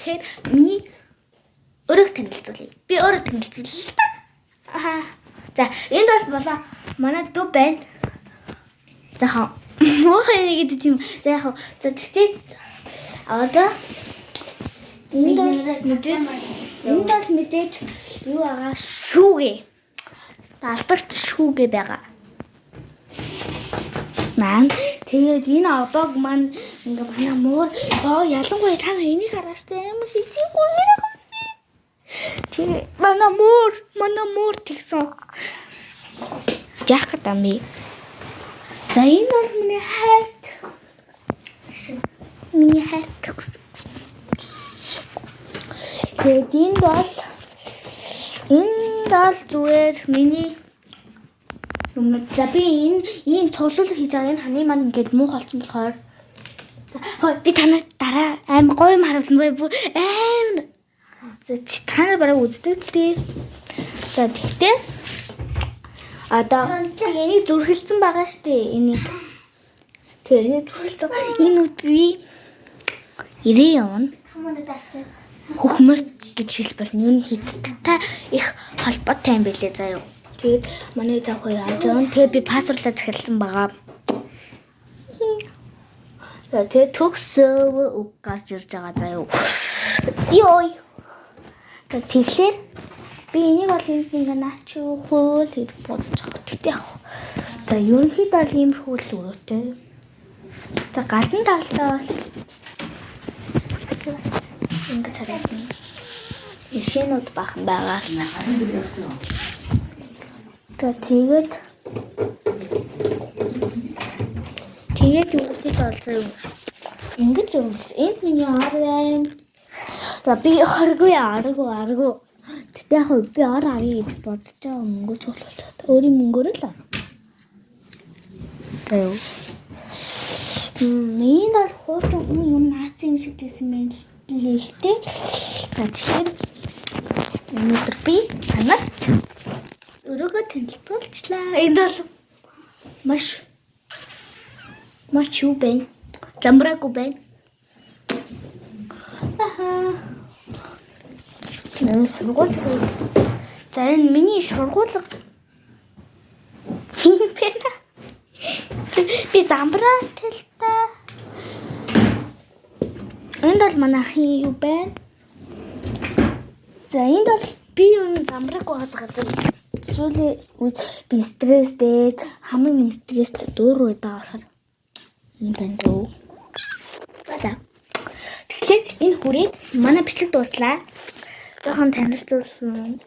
тэгэхээр миний өөрөг танилцуулъя. Би өөрөө танилцуулъя л та. Аа. За, энд болоо манай дүү байна. За, моохоо нэг гэдэг юм. За, яг за тэгтээ одоо энд бол мэдээж юу байгаа шүүгээ. Алдарт шүүгээ байгаа. Наа тэгээд энэ обог маань ингээ манай муур ялангуяа та энийг хараач та ямар сэтгүүл гүрээ хэвчээ. Тэгээ манай муур тэгсэн. Яах гэдэг юм бэ? За энэ бол миний хайрт. Миний хайрт. Тэгээд энэ бол зүгээр миний за би энэ цуглуулга хийж байгаа энэ ханы маань ингээд муу холцсон болохоор би танаас дараа аим гоё юм харуулсан бүр аим та нар бараг үздэг л тий. За тэгтээ одоо энийг зүрхэлсэн байгаа штэ энийг. Тэгээ энийг зүрхэлсэн энэ үд би ирээ явна. Хөхмөрт гэж хэлбэл нь хиттэй их холбоотой юм билээ заяа. Тэгээд манай зав хоёр амжаан тэгээд би пассвордаа захиалсан байгаа. Тэгээд төгсөө үг гарч ирж байгаа заяа. Йой. Тэгэхээр би энийг бол ингээ наач хөөл гэж бодож байгаа. Тэгтээ яг. Одоо ерөнхийдөө л иймэрхүү л өрөөтэй. За гадна талдаа ингээ царайсан. Ишэнүүд бахан байгаа. За тэгээд үүсгэж олзоо. Ингэж өрөвч. Энд миний ар байна. За би аргагүй. Тэгтээ яг би ар авъя гэж бодож байгаа мөнгө цуглуулчихад. Өөрийн мөнгөөр л. Зөө. Миний нар хуучин юм наац юм шиг гэсэн юм л л тээ. За тэгэхээр өнөөдөр би танад өрөөгөө танилцуулчлаа. Энд бол маш юу байна? Замбраагүй байна. Нэмээс сургууль. За энэ миний сургуулга. Би замбраатай л та. Энд бол манайхын юу байна? За энд бол би юу замбраагүй газар. Сүүлийн үед би стресстэй хамгийн стресстэй дуур байдаг болохоор энэ байна дөө. За. Тэгэхээр энэ хүрээд манай бичлэг дууслаа. Жохон танилцуулсан.